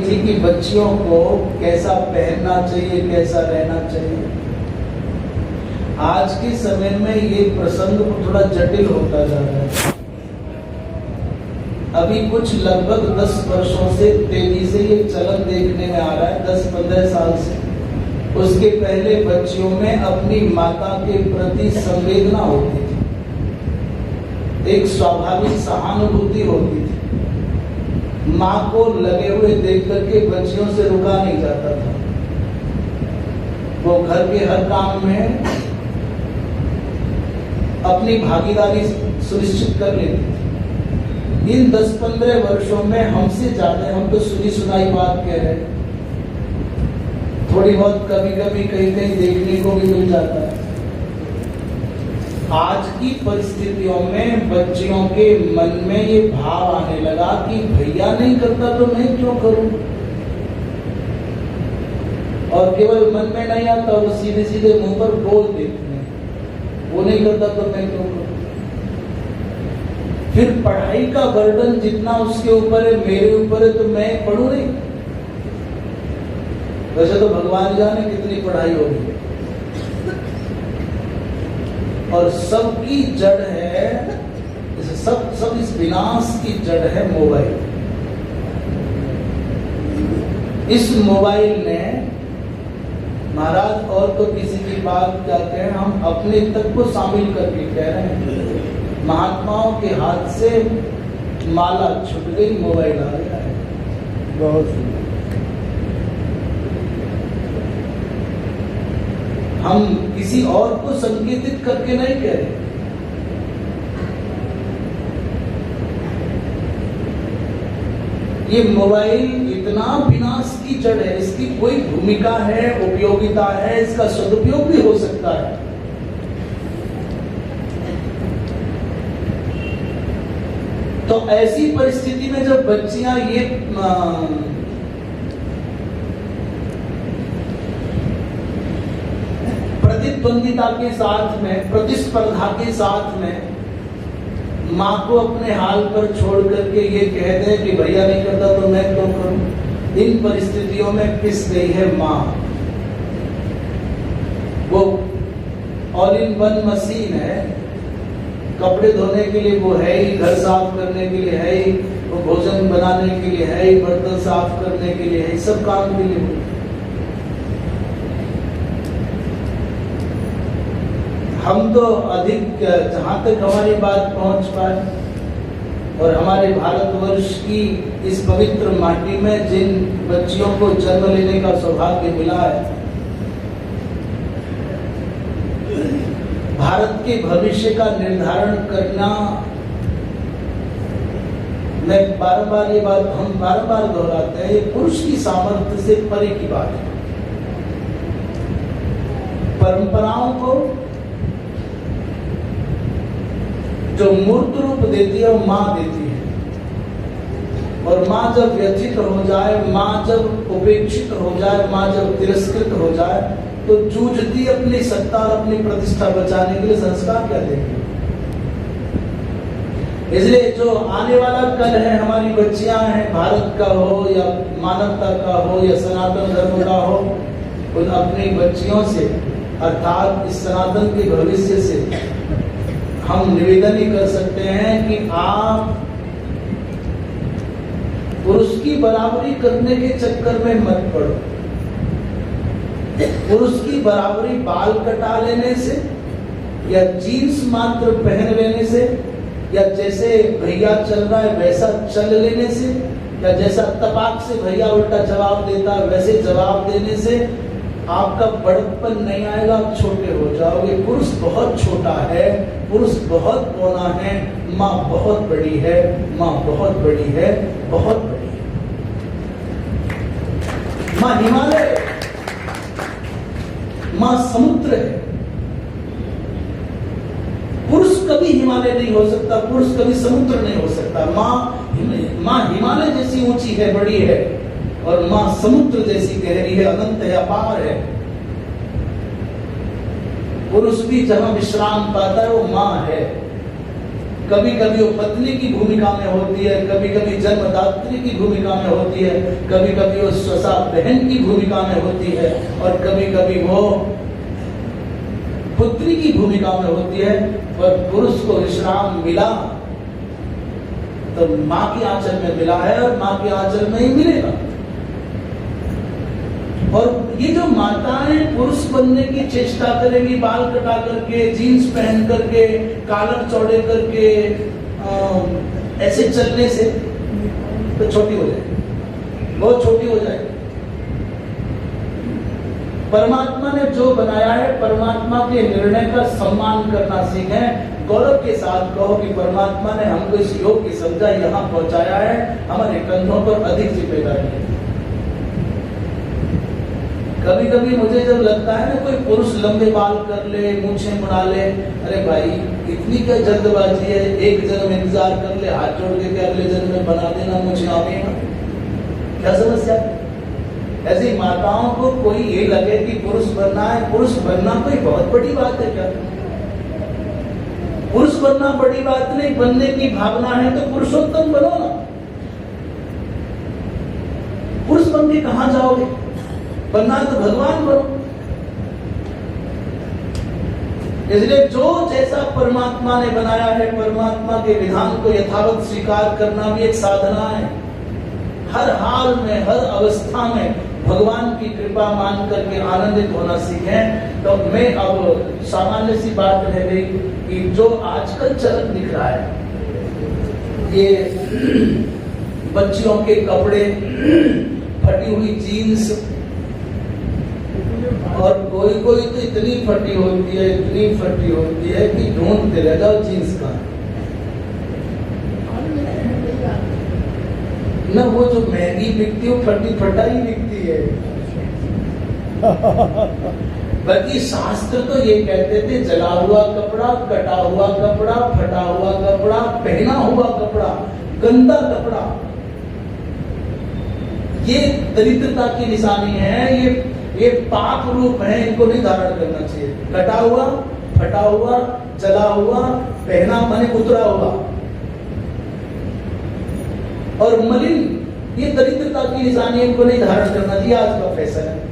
थी कि बच्चियों को कैसा पहनना चाहिए, कैसा रहना चाहिए। आज के समय में ये प्रसंग थोड़ा जटिल होता जा रहा है। अभी कुछ लगभग 10 वर्षों से तेजी से ये चलन देखने में आ रहा है, 10-15 साल से। उसके पहले बच्चियों में अपनी माता के प्रति संवेदना होती थी, एक स्वाभाविक सहानुभूति होती थी। माँ को लगे हुए देख करके बच्चियों से रुका नहीं जाता था। वो घर के हर काम में अपनी भागीदारी सुनिश्चित कर लेती थी। इन 10-15 वर्षों में हमसे ज्यादा, हम तो सुनी सुनाई बात कह रहे हैं, थोड़ी बहुत कभी कभी कहीं कहीं देखने को भी मिल जाता है। आज की परिस्थितियों में बच्चियों के मन में ये भाव आने लगा कि भैया नहीं करता तो मैं क्यों करूं। और केवल मन में नहीं आता, वो सीधे सीधे मुंह पर बोल देते हैं, वो नहीं करता तो मैं क्यों करूं। फिर पढ़ाई का बर्डन जितना उसके ऊपर है, मेरे ऊपर है, तो मैं पढ़ूं नहीं। वैसे तो भगवान जाने कितनी पढ़ाई होगी। और सबकी जड़ है, सब इस विनाश की जड़ है मोबाइल। इस मोबाइल ने महाराज, और तो किसी की बात क्या कहें, हम अपने तक को शामिल करके कह रहे हैं। महात्माओं के हाथ से माला छूट गई, मोबाइल आ गया है। बहुत हम किसी और को संकेतित करके नहीं कह रहे। ये मोबाइल इतना विनाश की जड़ है, इसकी कोई भूमिका है, उपयोगिता है, इसका सदुपयोग भी हो सकता है। तो ऐसी परिस्थिति में जब बच्चियां ये प्रतिद्वंदिता के साथ में, प्रतिस्पर्धा के साथ में माँ को अपने हाल पर छोड़ करके ये कह दे कि भैया नहीं करता तो मैं क्यों करूं, इन परिस्थितियों में पिस गई है माँ। वो ऑल इन वन मशीन है, कपड़े धोने के लिए वो है ही, घर साफ करने के लिए है ही, वो भोजन बनाने के लिए है ही, बर्तन साफ करने के लिए है ही, सब काम के लिए। हम तो अधिक, जहां तक हमारी बात पहुंच पाए, और हमारे भारतवर्ष की इस पवित्र माटी में जिन बच्चियों को जन्म लेने का सौभाग्य मिला है, भारत के भविष्य का निर्धारण करना, मैं बार-बार ये बात, हम बार-बार दोहराते हैं, ये पुरुष की सामर्थ्य से परे की बात है। परंपराओं को जो मूर्त रूप देती है वो माँ देती है। और माँ जब व्यथित हो जाए, माँ जब उपेक्षित हो जाए, माँ जब तिरस्कृत हो जाए, तो जूझती अपनी सत्ता और अपनी प्रतिष्ठा बचाने के लिए संस्कार क्या देगी। इसलिए जो आने वाला कल है, हमारी बच्चियां हैं, भारत का हो या मानवता का हो या सनातन धर्म का हो, उन अपनी बच्चियों से, अर्थात इस सनातन के भविष्य से हम निवेदन ही कर सकते हैं कि आप पुरुष की बराबरी करने के चक्कर में मत पड़ो। पुरुष की बराबरी बाल कटा लेने से, या जीन्स मात्र पहन लेने से, या जैसे भैया चल रहा है वैसा चल लेने से, या जैसा तपाक से भैया उल्टा जवाब देता है वैसे जवाब देने से आपका बड़प्पन नहीं आएगा, आप छोटे हो जाओगे। पुरुष बहुत छोटा है, पुरुष बहुत कोना है, माँ बहुत बड़ी है, माँ बहुत बड़ी है, बहुत बड़ी है। माँ हिमालय, माँ समुद्र है। पुरुष कभी हिमालय नहीं हो सकता, पुरुष कभी समुद्र नहीं हो सकता। माँ हिमालय जैसी ऊंची है, बड़ी है, और माँ समुद्र जैसी गहरी है, अनंत है, अपार है। पुरुष भी जहां विश्राम पाता है वो माँ है। कभी कभी वो पत्नी की भूमिका में होती है, कभी कभी जन्मदात्री की भूमिका में होती है, कभी कभी वो ससा बहन की भूमिका में होती है, और कभी कभी वो पुत्री की भूमिका में होती है। पर पुरुष को विश्राम मिला तो मां के आंचल में मिला है, और मां के आंचल में ही मिलेगा। और ये जो माताएं पुरुष बनने की चेष्टा करेंगी, बाल कटा करके, जीन्स पहन करके, कॉलर चौड़े करके, ऐसे चलने से, तो छोटी हो जाएगी, बहुत छोटी हो जाएगी। परमात्मा ने जो बनाया है, परमात्मा के निर्णय का सम्मान करना सीखें। गौरव के साथ कहो कि परमात्मा ने हमको इस योग की समझा यहाँ पहुंचाया है, हमारे कंधों पर अधिक जिम्मेदारी है। कभी कभी मुझे जब लगता है ना, कोई पुरुष लंबे बाल कर ले, मूछें मुड़ा ले, अरे भाई इतनी क्या जल्दबाजी है, एक जन्म इंतजार कर ले, हाथ जोड़ के अगले जन्म में बना देना मुझे आमीना, क्या समस्या? ऐसी माताओं को कोई ये लगे कि पुरुष बनना है, पुरुष बनना कोई बहुत बड़ी बात है क्या? पुरुष बनना बड़ी बात नहीं, बनने की भावना है तो पुरुषोत्तम बनो ना। पुरुष बन के कहां जाओगे? बनना तो भगवान बनो। इसलिए जो जैसा परमात्मा ने बनाया है, परमात्मा के विधान को यथावत स्वीकार करना भी एक साधना है। हर हाल में, हर अवस्था में भगवान की कृपा मान करके आनंदित होना सीखें। तो मैं अब सामान्य सी बात रह गई कि जो आजकल चलन दिख रहा है, ये बच्चियों के कपड़े, फटी हुई जीन्स, और कोई कोई तो इतनी फटी होती है, इतनी फटी होती है कि ढूंढते रह जाओ जीन्स का ना। वो जो महंगी बिकती है वो फटी फटाई बिकती है। बल्कि शास्त्र तो ये कहते थे, जला हुआ कपड़ा, कटा हुआ कपड़ा, फटा हुआ कपड़ा, पहना हुआ कपड़ा, गंदा कपड़ा, ये दरिद्रता की निशानी है, ये पाप रूप है, इनको नहीं धारण करना चाहिए। कटा हुआ, फटा हुआ, जला हुआ, पहना माने उतरा हुआ, और मलिन, ये दरिद्रता की निशानी, इनको नहीं धारण करना चाहिए। आज का फैशन है।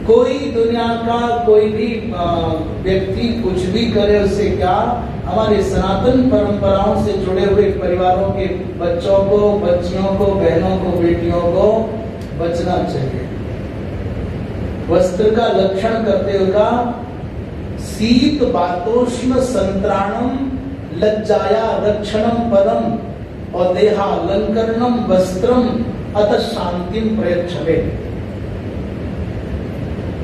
कोई दुनिया का कोई भी व्यक्ति कुछ भी करे, उससे क्या, हमारे सनातन परंपराओं से जुड़े हुए परिवारों के बच्चों को, बच्चियों को, बहनों को, बेटियों को बचना चाहिए। वस्त्र का लक्षण करते हुए शीत बातोष्ण संत्राणम लज्जाया रक्षणम पदम और देहालंकरणम वस्त्रम अत शांतिम प्रयच्छवे।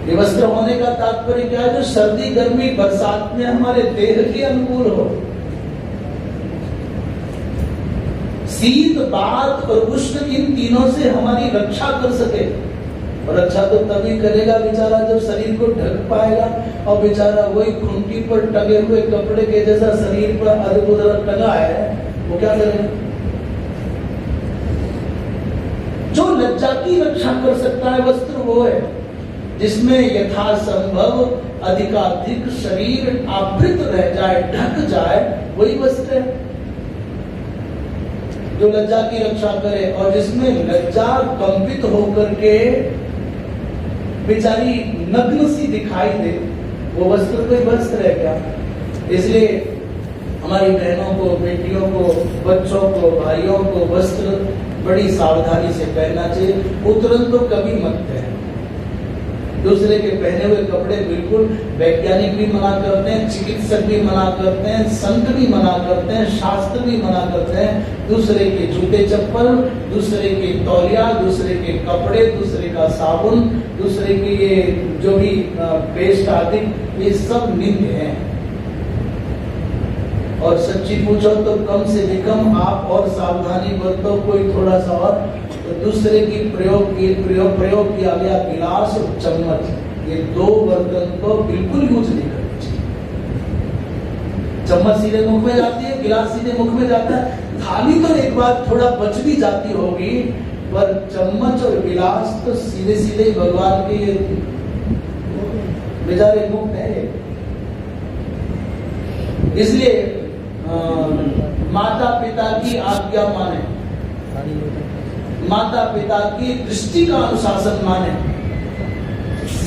ये वस्त्र होने का तात्पर्य क्या है? जो सर्दी, गर्मी, बरसात में हमारे देह के अनुकूल हो। शीत, बात और उष्ण, इन तीनों से हमारी रक्षा कर सके। और रक्षा तो तभी करेगा बेचारा जब शरीर को ढक पाएगा, और बेचारा वही खूंटी पर टंगे हुए कपड़े के जैसा शरीर पर अदभुत टंगा है, वो क्या करेगा? जो लज्जा की रक्षा कर सकता है वस्त्र वो है जिसमें यथासंभव अधिकाधिक शरीर आवृत रह जाए, ढक जाए, वही वस्त्र है जो लज्जा की रक्षा करे। और जिसमें लज्जा कंपित होकर के बेचारी नग्न सी दिखाई दे, वो वस्त्र कोई वस्त्र है क्या? इसलिए हमारी बहनों को, बेटियों को, बच्चों को, भाइयों को वस्त्र बड़ी सावधानी से पहनना चाहिए। उतरन तो कभी मत पहनो। दूसरे के पहने हुए कपड़े बिल्कुल, वैज्ञानिक भी मना करते हैं, चिकित्सक भी मना करते हैं, संत भी मना करते हैं, शास्त्र भी मना करते हैं। दूसरे के जूते चप्पल, दूसरे के तौलिया, दूसरे के कपड़े, दूसरे का साबुन, दूसरे के ये जो भी पेस्ट आदि, ये सब निंद है। और सच्ची पूछो तो कम से भी कम आप और सावधानी बरतो, कोई थोड़ा सा और, तो दूसरे की प्रयोग किया गया गिलास और चम्मच, ये दो बर्तन तो बिल्कुल यूज नहीं करना चाहिए। चम्मच सीधे मुख में जाती है, गिलास सीधे मुख में जाता है। थाली तो एक बार थोड़ा बच भी जाती होगी, पर चम्मच और गिलास तो सीधे सीधे भगवान के बेचारे मुख है। इसलिए माता पिता की आज्ञा माने, माता पिता की दृष्टि का अनुशासन माने।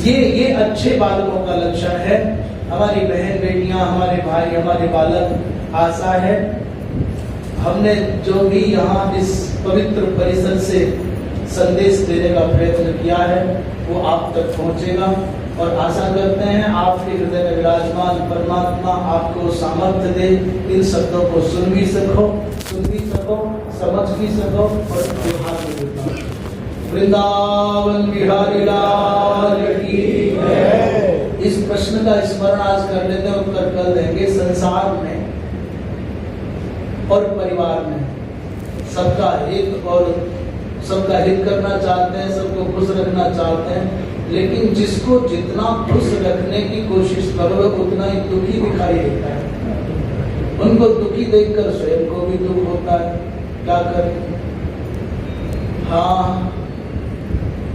ये अच्छे बालकों का लक्षण है। हमारी बहन बेटियां, हमारे भाई, हमारे बालक, आशा है हमने जो भी यहाँ इस पवित्र परिसर से संदेश देने का प्रयत्न किया है वो आप तक पहुंचेगा, और आशा करते हैं आपके हृदय में विराजमान परमात्मा आपको सामर्थ्य दे, इन शब्दों को सुन भी सको, समझ भी सको और व्यवहार भी करना। वृंदावन बिहारी लाल की जय। इस प्रश्न का स्मरण आज कर लेते हैं, उत्तर कल देंगे। संसार में और परिवार में सबका हित और सबका हित करना चाहते हैं, सबको खुश रखना चाहते हैं, लेकिन जिसको जितना खुश रखने की कोशिश करो उतना ही दुखी दिखाई देता है। उनको दुखी देखकर स्वयं को भी दुख होता है, क्या करें। हाँ,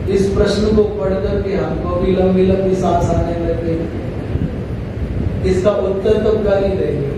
इस प्रश्न को पढ़ करके हमको भी लंबी लंबी सांस आने लग गई। इसका उत्तर तो कर ही देंगे।